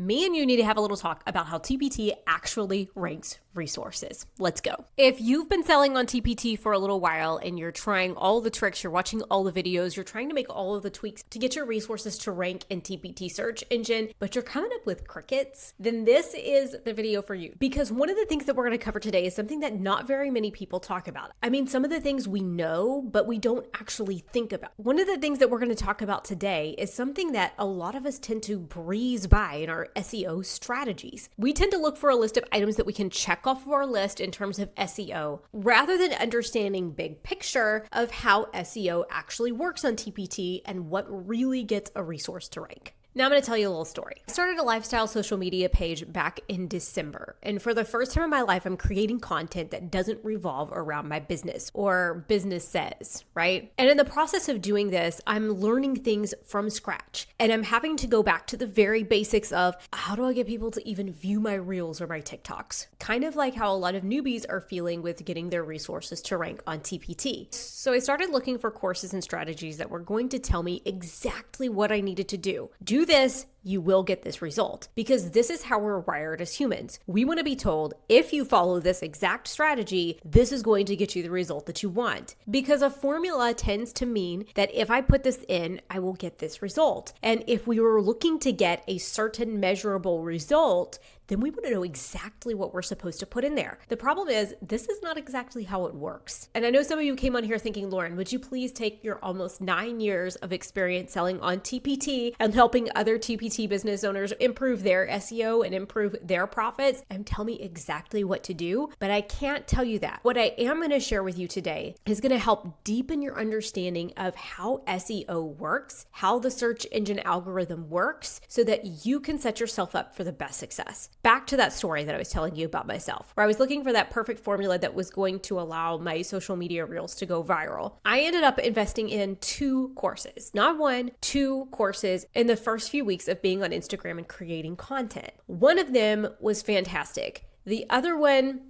me and you need to have a little talk about how TPT actually ranks resources. Let's go. If you've been selling on TPT for a little while and you're trying all the tricks, you're watching all the videos, you're trying to make all of the tweaks to get your resources to rank in TPT search engine, but you're coming up with crickets, then this is the video for you. Because one of the things that we're going to cover today is something that not very many people talk about. I mean, some of the things we know, but we don't actually think about. One of the things that we're going to talk about today is something that a lot of us tend to breeze by in our SEO strategies. We tend to look for a list of items that we can check off of our list in terms of SEO, rather than understanding big picture of how SEO actually works on TPT and what really gets a resource to rank. Now I'm going to tell you a little story. I started a lifestyle social media page back in December. And for the first time in my life, I'm creating content that doesn't revolve around my business or business says, right? And in the process of doing this, I'm learning things from scratch. And I'm having to go back to the very basics of how do I get people to even view my reels or my TikToks? Kind of like how a lot of newbies are feeling with getting their resources to rank on TPT. So I started looking for courses and strategies that were going to tell me exactly what I needed to do. Do this, you will get this result, because this is how we're wired as humans. We want to be told, if you follow this exact strategy, this is going to get you the result that you want, because a formula tends to mean that if I put this in, I will get this result. And if we were looking to get a certain measurable result, then we want to know exactly what we're supposed to put in there. The problem is, this is not exactly how it works. And I know some of you came on here thinking, Lauren, would you please take your almost 9 years of experience selling on TPT and helping other TPT business owners improve their SEO and improve their profits and tell me exactly what to do? But I can't tell you that. What I am going to share with you today is going to help deepen your understanding of how SEO works, how the search engine algorithm works, so that you can set yourself up for the best success. Back to that story that I was telling you about myself, where I was looking for that perfect formula that was going to allow my social media reels to go viral. I ended up investing in 2 courses, not 1, 2 courses in the first few weeks of being on Instagram and creating content. One of them was fantastic. The other one,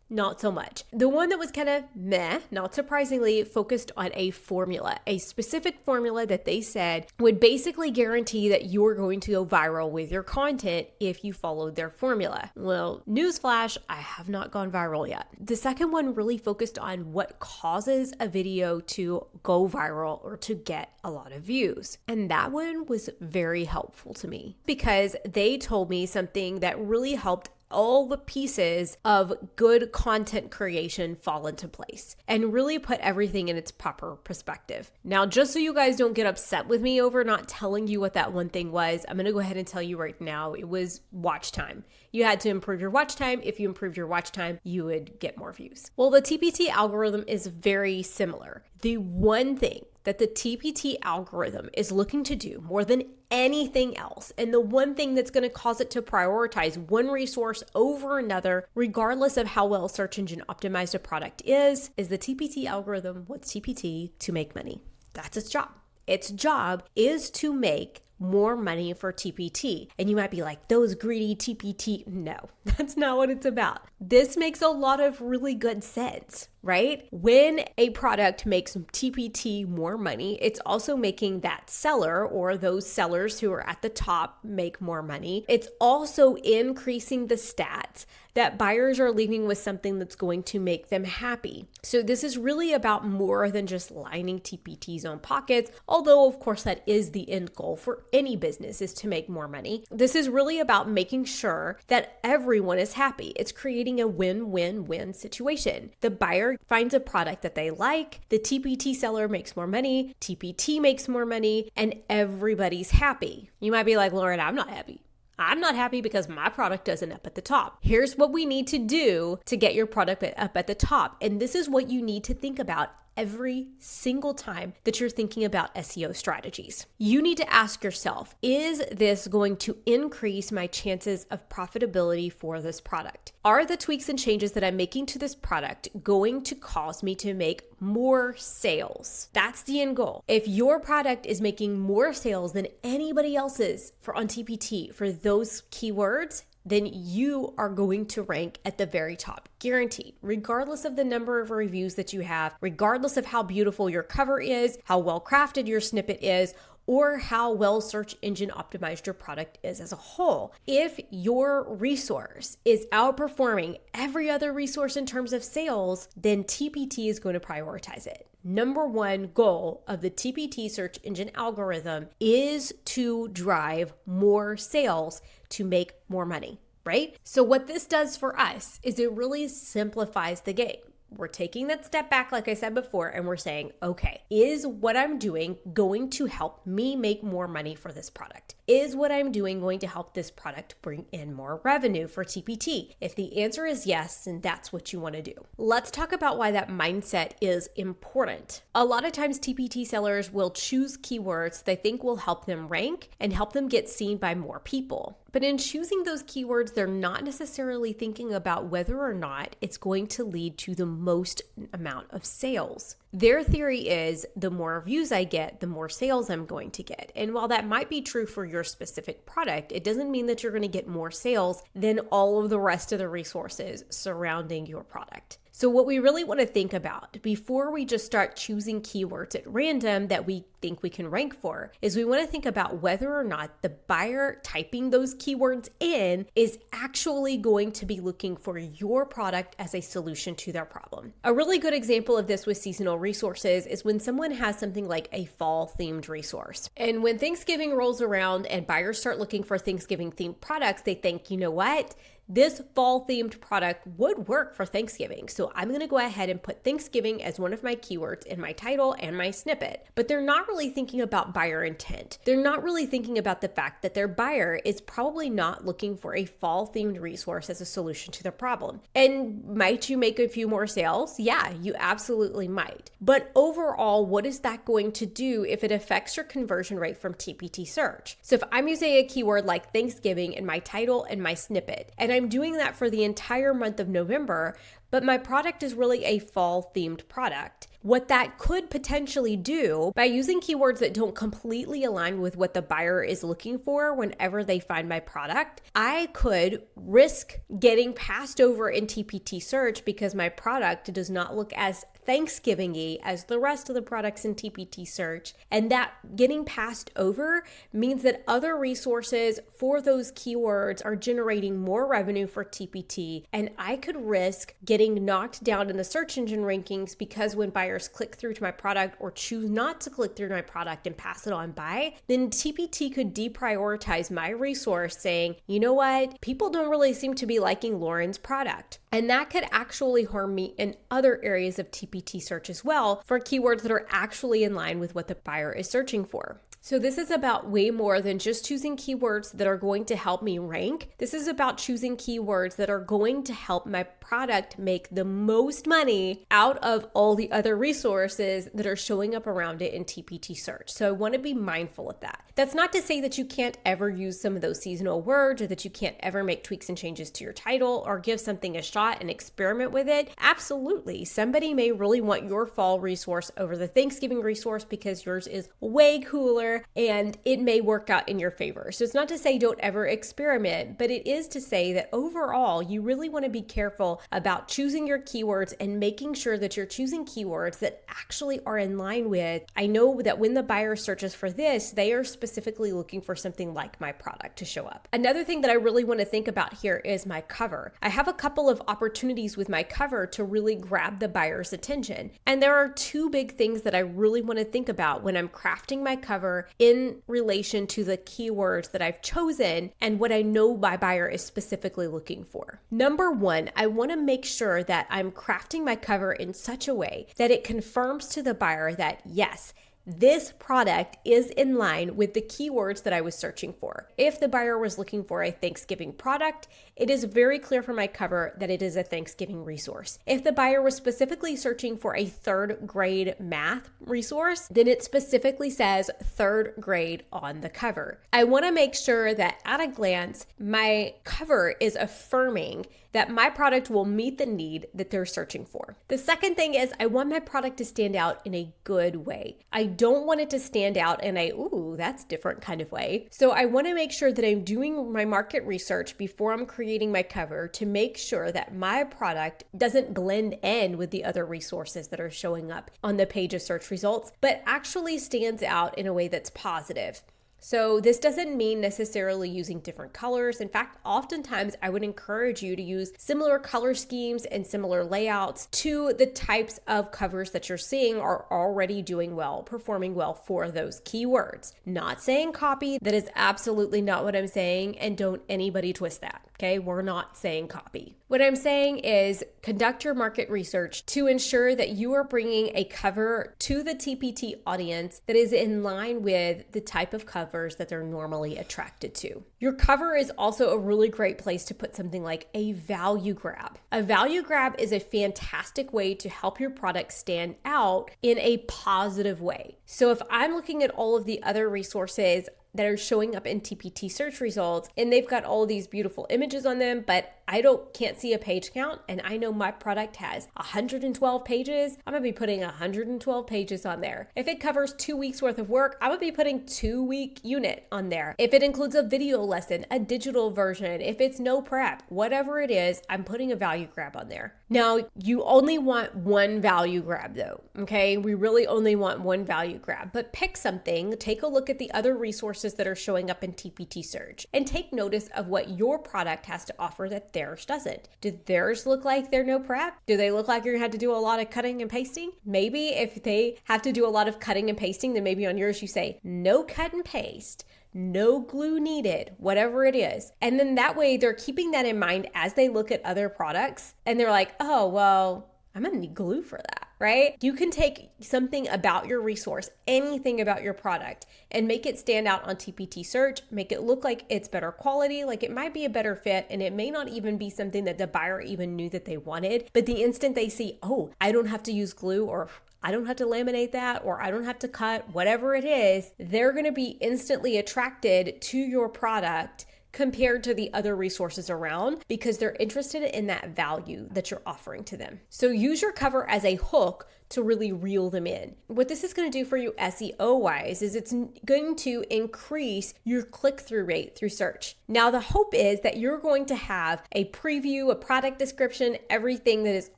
not so much. The one that was kind of meh, not surprisingly, focused on a formula, a specific formula that they said would basically guarantee that you are going to go viral with your content if you followed their formula. Well, newsflash, I have not gone viral yet. The second one really focused on what causes a video to go viral or to get a lot of views. And that one was very helpful to me because they told me something that really helped all the pieces of good content creation fall into place and really put everything in its proper perspective. Now, just so you guys don't get upset with me over not telling you what that one thing was, I'm going to go ahead and tell you right now, it was watch time. You had to improve your watch time. If you improved your watch time, you would get more views. Well, the TPT algorithm is very similar. The one thing that the TPT algorithm is looking to do more than anything else, and the one thing that's going to cause it to prioritize one resource over another, regardless of how well search engine optimized a product is the TPT algorithm wants TPT to make money. That's its job. Its job is to make more money for TPT. And you might be like, those greedy TPT. No, that's not what it's about. This makes a lot of really good sense, right? When a product makes TPT more money, it's also making that seller or those sellers who are at the top make more money. It's also increasing the stats that buyers are leaving with something that's going to make them happy. So this is really about more than just lining TPT's own pockets, although of course that is the end goal for any business, is to make more money. This is really about making sure that everyone is happy. It's creating a win-win-win situation. The buyer finds a product that they like, the TPT seller makes more money, TPT makes more money, and everybody's happy. You might be like, Lauren, I'm not happy. I'm not happy because my product doesn't up at the top. Here's what we need to do to get your product up at the top. And this is what you need to think about every single time that you're thinking about SEO strategies. You need to ask yourself, is this going to increase my chances of profitability for this product? Are the tweaks and changes that I'm making to this product going to cause me to make more sales? That's the end goal. If your product is making more sales than anybody else's on TPT for those keywords, then you are going to rank at the very top, guaranteed, regardless of the number of reviews that you have, regardless of how beautiful your cover is, how well crafted your snippet is, or how well search engine optimized your product is as a whole. If your resource is outperforming every other resource in terms of sales, then TPT is going to prioritize it. Number one goal of the TPT search engine algorithm is to drive more sales to make more money, right? So what this does for us is it really simplifies the game. We're taking that step back, like I said before, and we're saying, okay, is what I'm doing going to help me make more money for this product? Is what I'm doing going to help this product bring in more revenue for TPT? If the answer is yes, then that's what you want to do. Let's talk about why that mindset is important. A lot of times TPT sellers will choose keywords they think will help them rank and help them get seen by more people. But in choosing those keywords, they're not necessarily thinking about whether or not it's going to lead to the most amount of sales. Their theory is the more views I get, the more sales I'm going to get. And while that might be true for your specific product, it doesn't mean that you're going to get more sales than all of the rest of the resources surrounding your product. So what we really want to think about before we just start choosing keywords at random that we think we can rank for is we want to think about whether or not the buyer typing those keywords in is actually going to be looking for your product as a solution to their problem. A really good example of this with seasonal resources is when someone has something like a fall themed resource. And when Thanksgiving rolls around and buyers start looking for Thanksgiving themed products, they think, you know what? This fall themed product would work for Thanksgiving. So I'm going to go ahead and put Thanksgiving as one of my keywords in my title and my snippet. But they're not really thinking about buyer intent. They're not really thinking about the fact that their buyer is probably not looking for a fall themed resource as a solution to their problem. And might you make a few more sales? Yeah, you absolutely might. But overall, what is that going to do if it affects your conversion rate from TPT search? So if I'm using a keyword like Thanksgiving in my title and my snippet, and I'm doing that for the entire month of November, but my product is really a fall themed product. What that could potentially do by using keywords that don't completely align with what the buyer is looking for whenever they find my product, I could risk getting passed over in TPT search because my product does not look as Thanksgiving-y as the rest of the products in TPT search. And that getting passed over means that other resources for those keywords are generating more revenue for TPT. And I could risk getting knocked down in the search engine rankings because when buyers click through to my product or choose not to click through to my product and pass it on by, then TPT could deprioritize my resource saying, you know what, people don't really seem to be liking Lauren's product. And that could actually harm me in other areas of TPT search as well for keywords that are actually in line with what the buyer is searching for. So this is about way more than just choosing keywords that are going to help me rank. This is about choosing keywords that are going to help my product make the most money out of all the other resources that are showing up around it in TPT search. So I want to be mindful of that. That's not to say that you can't ever use some of those seasonal words or that you can't ever make tweaks and changes to your title or give something a shot and experiment with it. Absolutely. Somebody may really want your fall resource over the Thanksgiving resource because yours is way cooler and it may work out in your favor. So it's not to say don't ever experiment, but it is to say that overall, you really want to be careful about choosing your keywords and making sure that you're choosing keywords that actually are in line with, I know that when the buyer searches for this, they are specifically looking for something like my product to show up. Another thing that I really want to think about here is my cover. I have a couple of opportunities with my cover to really grab the buyer's attention. And there are two big things that I really want to think about when I'm crafting my cover in relation to the keywords that I've chosen and what I know my buyer is specifically looking for. Number one, I want to make sure that I'm crafting my cover in such a way that it confirms to the buyer that yes, this product is in line with the keywords that I was searching for. If the buyer was looking for a Thanksgiving product, it is very clear from my cover that it is a Thanksgiving resource. If the buyer was specifically searching for a third grade math resource, then it specifically says third grade on the cover. I want to make sure that at a glance, my cover is affirming that my product will meet the need that they're searching for. The second thing is I want my product to stand out in a good way. I don't want it to stand out in a, ooh, that's different kind of way. So I want to make sure that I'm doing my market research before I'm creating my cover to make sure that my product doesn't blend in with the other resources that are showing up on the page of search results, but actually stands out in a way that's positive. So this doesn't mean necessarily using different colors. In fact, oftentimes I would encourage you to use similar color schemes and similar layouts to the types of covers that you're seeing are already doing well, performing well for those keywords. Not saying copy, that is absolutely not what I'm saying, and don't anybody twist that, okay? We're not saying copy. What I'm saying is conduct your market research to ensure that you are bringing a cover to the TPT audience that is in line with the type of covers that they're normally attracted to. Your cover is also a really great place to put something like a value grab. A value grab is a fantastic way to help your product stand out in a positive way. So if I'm looking at all of the other resources that are showing up in TPT search results and they've got all these beautiful images on them, but I can't see a page count, and I know my product has 112 pages, I'm gonna be putting 112 pages on there. If it covers 2 weeks worth of work, I'm gonna be putting 2-week unit on there. If it includes a video lesson, a digital version, if it's no prep, whatever it is, I'm putting a value grab on there. Now, you only want one value grab though, okay? We really only want one value grab, but pick something, take a look at the other resources that are showing up in TPT search, and take notice of what your product has to offer that theirs doesn't. Do theirs look like they're no prep? Do they look like you're gonna have to do a lot of cutting and pasting? Maybe if they have to do a lot of cutting and pasting, then maybe on yours you say, no cut and paste, no glue needed, whatever it is. And then that way they're keeping that in mind as they look at other products and they're like, oh, well, I'm gonna need glue for that, right? You can take something about your resource, anything about your product, and make it stand out on TPT search, make it look like it's better quality, like it might be a better fit, and it may not even be something that the buyer even knew that they wanted. But the instant they see, oh, I don't have to use glue, or I don't have to laminate that, or I don't have to cut, whatever it is, they're gonna be instantly attracted to your product compared to the other resources around because they're interested in that value that you're offering to them. So use your cover as a hook to really reel them in. What this is going to do for you SEO wise is it's going to increase your click-through rate through search. Now the hope is that you're going to have a preview, a product description, everything that is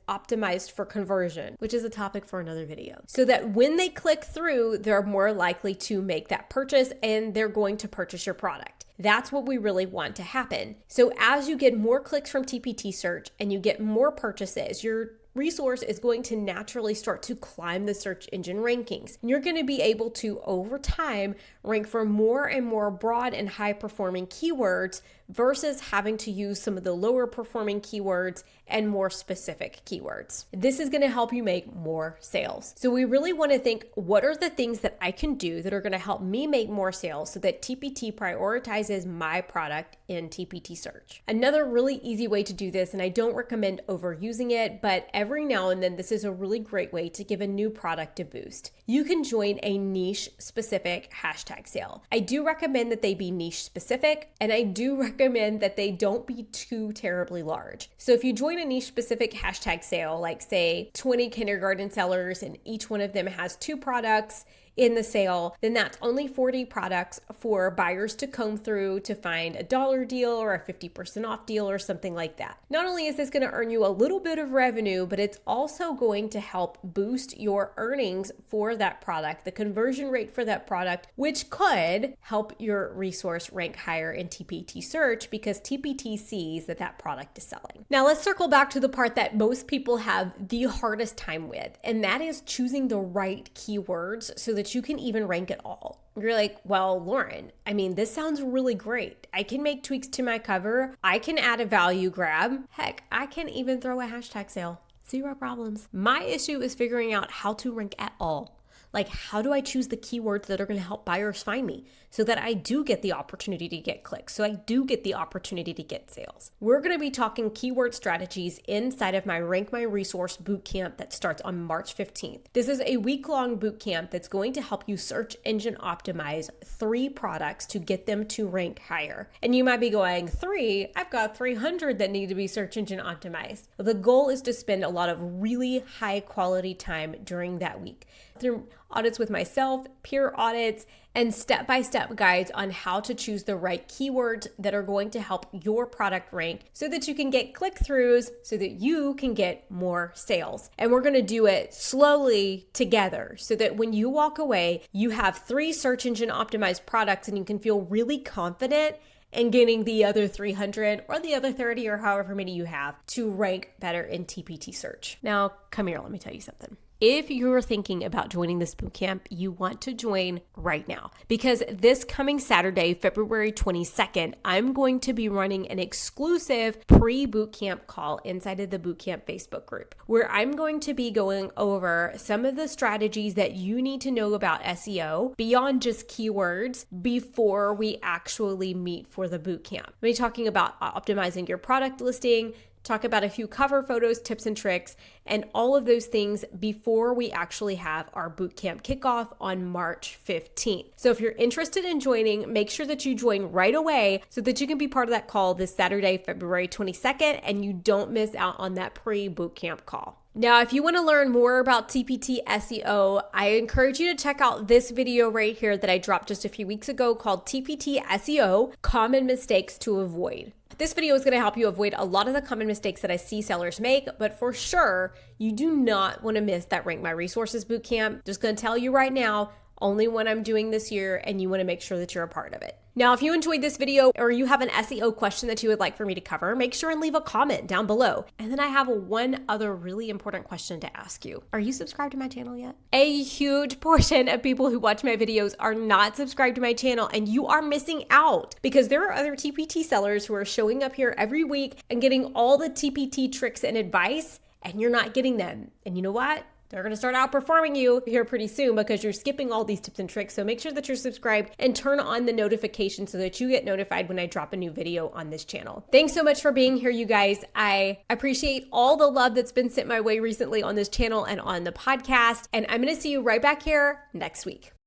optimized for conversion, which is a topic for another video. So that when they click through, they're more likely to make that purchase and they're going to purchase your product. That's what we really want to happen. So as you get more clicks from TPT search and you get more purchases, your resource is going to naturally start to climb the search engine rankings. And you're going to be able to, over time, rank for more and more broad and high performing keywords versus having to use some of the lower performing keywords and more specific keywords. This is going to help you make more sales. So we really want to think, what are the things that I can do that are going to help me make more sales so that TPT prioritizes my product in TPT search? Another really easy way to do this, and I don't recommend overusing it, but every now and then this is a really great way to give a new product a boost. You can join a niche specific hashtag sale. I do recommend that they be niche specific, and I do recommend that they don't be too terribly large. So if you join a niche specific hashtag sale, like say 20 kindergarten sellers and each one of them has 2 products in the sale, then that's only 40 products for buyers to comb through to find a dollar deal or a 50% off deal or something like that. Not only is this going to earn you a little bit of revenue, but it's also going to help boost your earnings for that product, the conversion rate for that product, which could help your resource rank higher in TPT search because TPT sees that that product is selling. Now let's circle back to the part that most people have the hardest time with, and that is choosing the right keywords so that you can even rank at all. You're like, well, Lauren, I mean, this sounds really great. I can make tweaks to my cover. I can add a value grab. Heck, I can even throw a hashtag sale. 0 problems. My issue is figuring out how to rank at all. Like, how do I choose the keywords that are going to help buyers find me so that I do get the opportunity to get clicks, so I do get the opportunity to get sales? We're going to be talking keyword strategies inside of my Rank My Resource bootcamp that starts on March 15th. This is a week-long bootcamp that's going to help you search engine optimize 3 products to get them to rank higher. And you might be going, 3? I've got 300 that need to be search engine optimized. The goal is to spend a lot of really high quality time during that week through audits with myself, peer audits, and step-by-step guides on how to choose the right keywords that are going to help your product rank so that you can get click-throughs so that you can get more sales. And we're going to do it slowly together so that when you walk away, you have 3 search engine optimized products and you can feel really confident and getting the other 300 or the other 30 or however many you have to rank better in TPT search. Now, come here, let me tell you something. If you're thinking about joining this bootcamp, you want to join right now because this coming Saturday, February 22nd, I'm going to be running an exclusive pre-bootcamp call inside of the bootcamp Facebook group where I'm going to be going over some of the strategies that you need to know about SEO beyond just keywords before we actually meet for the bootcamp. I'm going to be talking about optimizing your product listing, talk about a few cover photos, tips and tricks, and all of those things before we actually have our bootcamp kickoff on March 15th. So if you're interested in joining, make sure that you join right away so that you can be part of that call this Saturday, February 22nd, and you don't miss out on that pre-bootcamp call. Now, if you want to learn more about TPT SEO, I encourage you to check out this video right here that I dropped just a few weeks ago called TPT SEO, Common Mistakes to Avoid. This video is going to help you avoid a lot of the common mistakes that I see sellers make, but for sure, you do not want to miss that Rank My Resources bootcamp. Just going to tell you right now, only one I'm doing this year, and you want to make sure that you're a part of it. Now, if you enjoyed this video or you have an SEO question that you would like for me to cover, make sure and leave a comment down below. And then I have one other really important question to ask you. Are you subscribed to my channel yet? A huge portion of people who watch my videos are not subscribed to my channel, and you are missing out because there are other TPT sellers who are showing up here every week and getting all the TPT tricks and advice, and you're not getting them. And you know what? They're going to start outperforming you here pretty soon because you're skipping all these tips and tricks. So make sure that you're subscribed and turn on the notifications so that you get notified when I drop a new video on this channel. Thanks so much for being here, you guys. I appreciate all the love that's been sent my way recently on this channel and on the podcast. And I'm going to see you right back here next week.